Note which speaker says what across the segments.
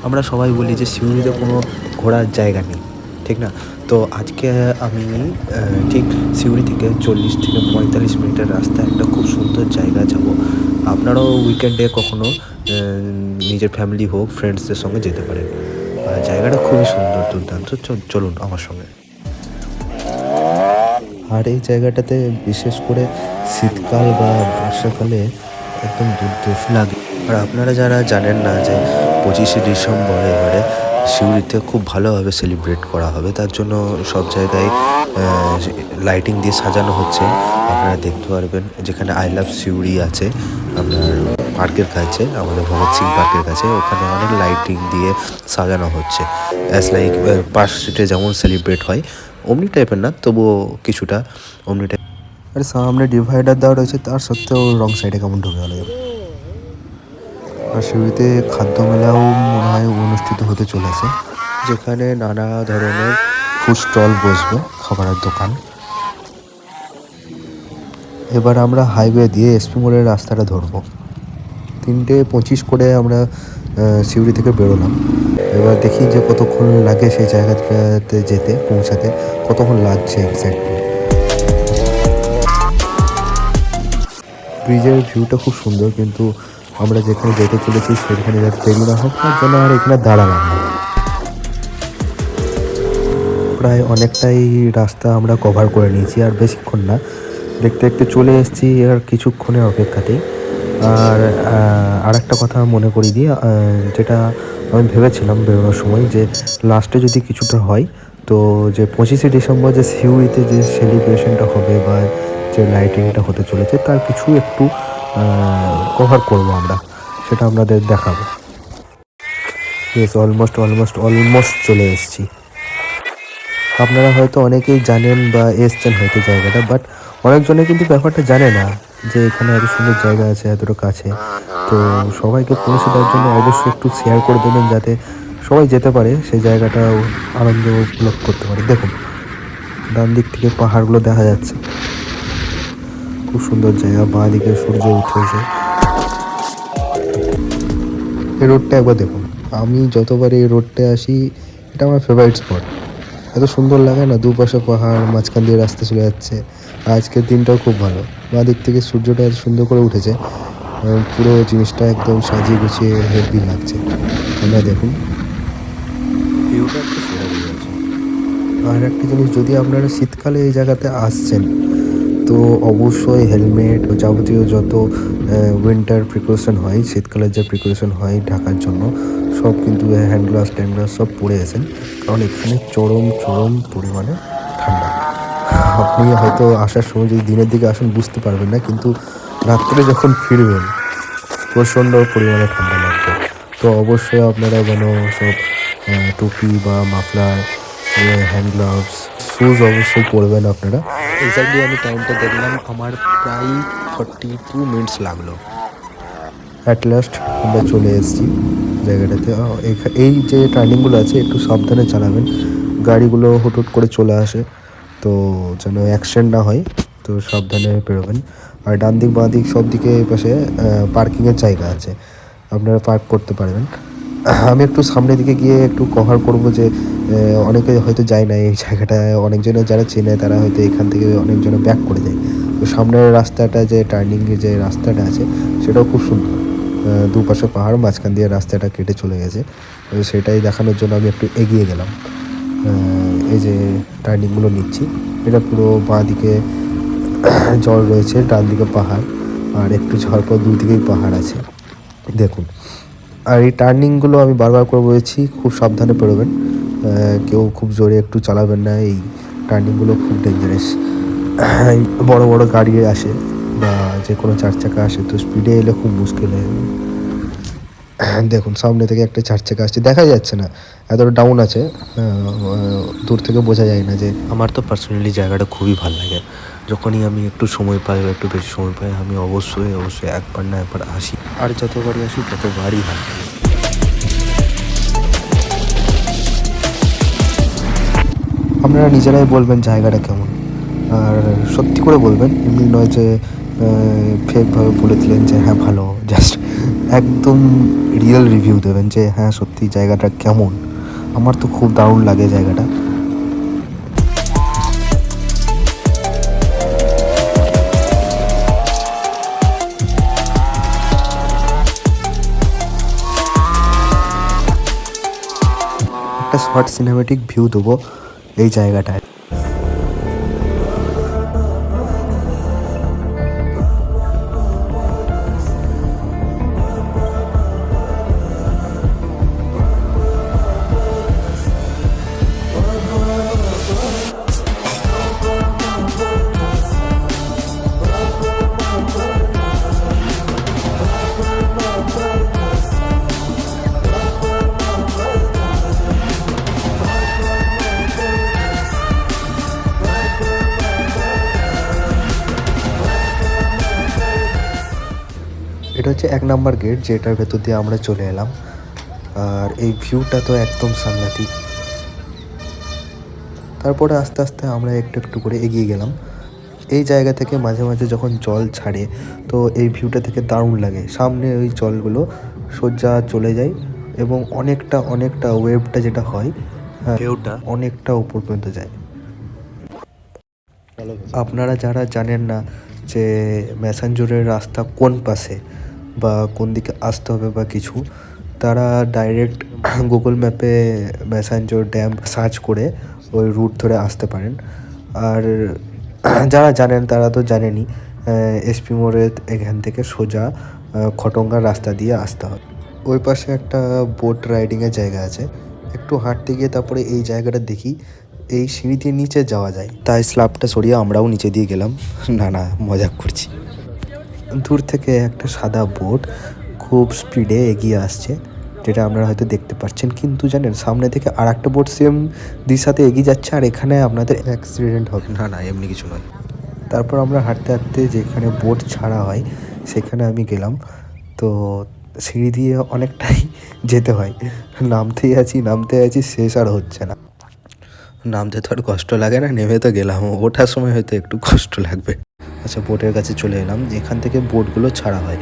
Speaker 1: আমরা সবাই বলি যে সিউড়িতে কোনো ঘোরার জায়গা নেই, ঠিক না? তো আজকে আমি ঠিক সিউড়ি থেকে 40 থেকে 45 মিনিটের রাস্তা একটা খুব সুন্দর জায়গা যাব। আপনারাও উইকেন্ডে কখনো নিজের ফ্যামিলি হোক, ফ্রেন্ডসদের সঙ্গে যেতে পারেন। জায়গাটা খুবই সুন্দর, দুর্দান্ত। চলুন আমার সঙ্গে। আর এই জায়গাটাতে বিশেষ করে শীতকাল বা বর্ষাকালে একদম দুর্ধর্ষ লাগে। আর আপনারা যারা জানেন না যে 25শে ডিসেম্বর এবারে সিউড়িতে খুব ভালোভাবে সেলিব্রেট করা হবে, তার জন্য সব জায়গায় লাইটিং দিয়ে সাজানো হচ্ছে। আপনারা দেখতে পারবেন যেখানে আই লাভ সিউড়ি আছে আপনার পার্কের কাছে, আমাদের ভগৎ সিং পার্কের কাছে, ওখানে অনেক লাইটিং দিয়ে সাজানো হচ্ছে। অ্যাজ লাইক পার্ক স্ট্রিটে যেমন সেলিব্রেট হয় অমনি টাইপের না, তবুও কিছুটা অমনি টাইপ। আরে সামনে ডিভাইডার দেওয়া রয়েছে, তার সত্ত্বেও রং সাইডে কেমন ঢুকে গেল। আর সিউড়িতে খাদ্য মেলাও মনে হয় অনুষ্ঠিত হতে চলেছে, যেখানে নানা ধরনের ফুড স্টল বসবে, খাবারের দোকান। এবার আমরা হাইওয়ে দিয়ে এসপি মোড়ের রাস্তাটা ধরবো। 3:25 করে আমরা সিউড়ি থেকে বেরোলাম। এবার দেখি যে কতক্ষণ লাগে সেই জায়গাটাতে যেতে, পৌঁছাতে কতক্ষণ লাগছে এক্স্যাক্টলি। ব্রিজের ভিউটা খুব সুন্দর, কিন্তু আমরা যেখানে যেতে চলেছি সেখানে যাতে দেরি না হোক তার জন্য আর এখানে দাঁড়ালাম না। প্রায় অনেকটাই রাস্তা আমরা কভার করে নিয়েছি, আর বেশিক্ষণ না, দেখতে দেখতে চলে এসেছি আর কিছুক্ষণের অপেক্ষাতেই। আর একটা কথা মনে করি দিই, যেটা আমি ভেবেছিলাম বেরোনোর সময়, যে লাস্টে যদি কিছুটা হয় তো যে 25শে ডিসেম্বর যে সিউড়িতে যে সেলিব্রেশনটা হবে বা যে লাইটিংটা হতে চলেছে তার কিছু একটু কভার করবো আমরা, সেটা আপনাদের দেখাবো। ইয়েস, অলমোস্ট চলে এসেছি। আপনারা হয়তো অনেকেই জানেন বা এসছেন হয়তো জায়গাটা, বাট অনেকজনে কিন্তু ব্যাপারটা জানে না যে এখানে এত সুন্দর জায়গা আছে এতটা কাছে। তো সবাইকে পৌঁছে দেওয়ার জন্য অবশ্যই একটু শেয়ার করে দেবেন, যাতে সবাই যেতে পারে, সেই জায়গাটা আনন্দ উপভোগ করতে পারে। দেখুন, ডান দিক থেকে পাহাড়গুলো দেখা যাচ্ছে, খুব সুন্দর জায়গা। বাঁ দিকে সূর্য উঠেছে। এই রোডটা একবার দেখুন, আমি যতবার এই রোডটা আসি এটা আমার ফেভারিট স্পট। এত সুন্দর লাগে না, দুপাশে পাহাড়, মাঝখান দিয়ে রাস্তা চলে যাচ্ছে। আজকের দিনটাও খুব ভালো, বাঁ দিক থেকে সূর্যটা এত সুন্দর করে উঠেছে, পুরো জিনিসটা একদম সাজিয়ে গুছিয়ে হেভি লাগছে। আমরা দেখুন ভিউটা একটা সেরা ভিউ আছে। আর একটা জিনিস, যদি আপনারা শীতকালে এই জায়গাতে আসছেন তো অবশ্যই হেলমেট ও যাবতীয় যত উইন্টার প্রিকশন হয়, শীতকালের যে প্রিকশন হয় ঢাকার জন্য, সব কিন্তু হ্যান্ড গ্লাভস ট্যান্ড গ্লাভস সব পরে আসেন, কারণ এখানে চরম পরিমাণে ঠান্ডা। আপনি হয়তো আসার সময় যদি দিনের দিকে আসেন বুঝতে পারবেন না, কিন্তু রাত্রে যখন ফিরবেন প্রচণ্ড পরিমাণে ঠান্ডা লাগবে। তো অবশ্যই আপনারা যেন সব টুপি বা মাফলার, হ্যান্ড গ্লাভস, শুজ অবশ্যই পরবেন আপনারা। এক্স্যাক্টলি আমি টাইমটা দেখলাম, আমার প্রায় 42 মিনিটস লাগলো। অ্যাট লাস্ট আমরা চলে এসেছি জায়গাটাতে। এই যে টার্নিংগুলো আছে একটু সাবধানে চালাবেন, গাড়িগুলো হুট করে চলে আসে, তো যেন অ্যাক্সিডেন্ট না হয়, তো সাবধানে বেরোবেন। আর ডান দিক বাঁ দিক সব দিকে পাশে পার্কিংয়ের জায়গা আছে, আপনারা পার্ক করতে পারবেন। আমি একটু সামনের দিকে গিয়ে একটু কভার করব, যে অনেকে হয়তো যায় না এই জায়গাটায়, অনেকজনের যারা চেনে তারা হয়তো এখান থেকে অনেকজনে ব্যাক করে যায়। তো সামনের রাস্তাটা, যে টার্নিংয়ে যে রাস্তাটা আছে সেটাও খুব সুন্দর, দুপাশে পাহাড়, মাঝখান দিয়ে রাস্তাটা কেটে চলে গেছে। তো সেটাই দেখানোর জন্য আমি একটু এগিয়ে গেলাম। এই যে টার্নিংগুলো নিচ্ছি, এটা পুরো বাঁ দিকে জল রয়েছে, ডান দিকে পাহাড়, আর একটু ঝড় পর দুদিকেই পাহাড় আছে দেখুন। আর এই টার্নিংগুলো আমি বারবার করে বলেছি, খুব সাবধানে বেরোবেন, কেউ খুব জোরে একটু চালাবেন না, এই টার্নিংগুলো খুব ডেঞ্জারাস। বড় বড় গাড়ি আসে বা যে কোনো চার চাকা আসে, তো স্পিডে এলে খুব মুশকিল হয়ে যাবে। দেখুন সামনে থেকে একটা চার চাকা আসছে, দেখা যাচ্ছে না, এতটা ডাউন আছে, দূর থেকে বোঝা যায় না। যে আমার তো পার্সোনালি জায়গাটা খুবই ভালো লাগে, যখনই আমি একটু সময় পাই বা একটু বেশি সময় পাই আমি অবশ্যই একবার না একবার আসি, আর যতবারই আসি ততবারই ভালো লাগে। আপনারা নিজেরাই বলবেন জায়গাটা কেমন, আর সত্যি করে বলবেন, এমনি নয় যে ফেকভাবে বলে দিলেন যে হ্যাঁ ভালো, জাস্ট একদম রিয়েল রিভিউ দেবেন যে হ্যাঁ সত্যি জায়গাটা কেমন। আমার তো খুব দারুণ লাগে জায়গাটা। একটা শর্ট সিনেমেটিক ভিউ দেবো এই জায়গাটায়। এটা হচ্ছে 1 নাম্বার গেট, যেটার ভেতর দিয়ে আমরা চলে এলাম। আর এই ভিউটা তো একদম সাংঘাতিক। তারপরে আস্তে আস্তে আমরা একটু একটু করে এগিয়ে গেলাম। এই জায়গা থেকে মাঝে মাঝে যখন জল ছাড়ে তো এই ভিউটা থেকে দারুণ লাগে। সামনে ওই জলগুলো সোজা চলে যায় এবং অনেকটা ওয়েভটা যেটা হয়, হ্যাঁ ঢেউটা অনেকটা উপর পর্যন্ত যায়। আপনারা যারা জানেন না যে ম্যাসাঞ্জোরের রাস্তা কোন পাশে বা কোন দিকে আসতে হবে বা কিছু, তারা ডাইরেক্ট গুগল ম্যাপে ম্যাসাঞ্জোর ড্যাম সার্চ করে ওই রুট ধরে আসতে পারেন। আর যারা জানেন তারা তো জানেনই, এসপি মোড়ের এখান থেকে সোজা খটঙ্গার রাস্তা দিয়ে আসতে হবে। ওই পাশে একটা বোট রাইডিংয়ের জায়গা আছে। একটু হাঁটতে গিয়ে তারপরে এই জায়গাটা দেখি, এই সিঁড়ি দিয়ে নিচে যাওয়া যায়। তাই স্ল্যাবটা সরিয়ে আমরাও নিচে দিয়ে গেলাম। না মজাক করছি। দূর থেকে একটা সাদা বোট খুব স্পিডে এগিয়ে আসছে, যেটা আপনারা হয়তো দেখতে পাচ্ছেন। কিন্তু জানেন সামনে থেকে আর একটা বোট সেম দিশাতে এগিয়ে যাচ্ছে, আর এখানে আপনাদের অ্যাক্সিডেন্ট হবে। না এমনি কিছু নয়। তারপর আমরা হাঁটতে হাঁটতে যেখানে বোট ছাড়া হয় সেখানে আমি গেলাম। তো সিঁড়ি দিয়ে অনেকটাই যেতে হয়, নামতেই আছি শেষ আর হচ্ছে না। নামতে তো আর কষ্ট লাগে না, নেমে তো গেলাম, ওঠার সময় হয়তো একটু কষ্ট লাগবে। আচ্ছা, বোটের কাছে চলে এলাম। এখান থেকে বোটগুলো ছাড়া হয়,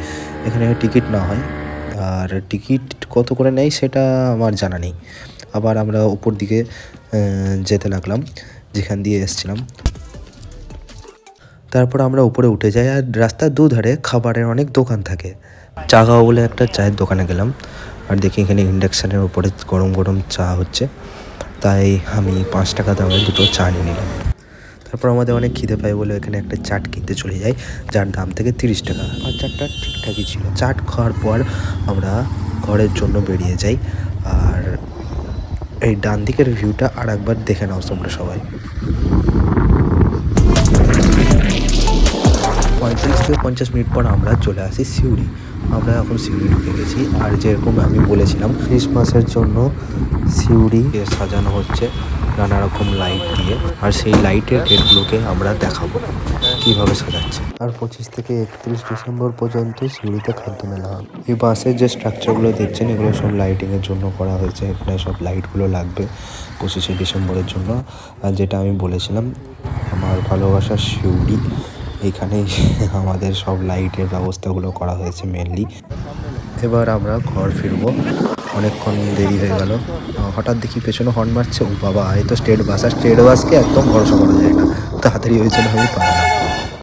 Speaker 1: এখানে টিকিট না হয়। আর টিকিট কত করে নেয় সেটা আমার জানা নেই। আবার আমরা উপর দিকে যেতে লাগলাম যেখান দিয়ে এসেছিলাম। তারপর আমরা উপরে উঠে যাই, আর রাস্তার দুধারে খাবারের অনেক দোকান থাকে। চা খাওয়া বলে একটা চায়ের দোকানে গেলাম, আর দেখি এখানে ইন্ডাকশানের উপরে গরম গরম চা হচ্ছে। তাই আমি 5 টাকা দামের দুটো চা নিয়ে নিলাম। তারপর আমাদের অনেক খিদে পায় বলে এখানে একটা চাট কিনতে চলে যাই, যার দাম থেকে 30 টাকা। আর চাটটা ঠিকঠাকই ছিল। চাট খাওয়ার পর আমরা ঘরের জন্য বেরিয়ে যাই। আর এই ডান দিকের ভিউটা আর একবার দেখে নাও তোমরা সবাই। 35 থেকে 50 মিনিট পর আমরা চলে আসি সিউড়ি। আমরা এখন সিউড়ি ঢুকে গেছি। আর যেরকম আমি বলেছিলাম ক্রিসমাসের জন্য সিউড়ি সাজানো হচ্ছে নানা রকম লাইট দিয়ে, আর সেই লাইটের গেটগুলোকে আমরা দেখাবো কীভাবে সাজাচ্ছে। আর 25 থেকে 31 ডিসেম্বর পর্যন্ত সিউড়িতে খাদ্য মেলা হবে। এই বাসের যে স্ট্রাকচারগুলো দেখছেন এগুলো সব লাইটিংয়ের জন্য করা হয়েছে। এখানে সব লাইটগুলো লাগবে 25শে ডিসেম্বরের জন্য। আর যেটা আমি বলেছিলাম আমার ভালোবাসার সিউড়ি, এইখানেই আমাদের সব লাইটের ব্যবস্থাগুলো করা হয়েছে মেনলি। এবার আমরা ঘর ফিরবো, অনেকক্ষণ দেরি হয়ে গেল। হঠাৎ দেখি পেছনে হর্ন মারছে, ও বাবা, এই তো স্টেট বাস। আর স্টেট বাসকে একদম ভরসা করা যায় না, তাড়াতাড়ি ওই জন্য আমি পালাম।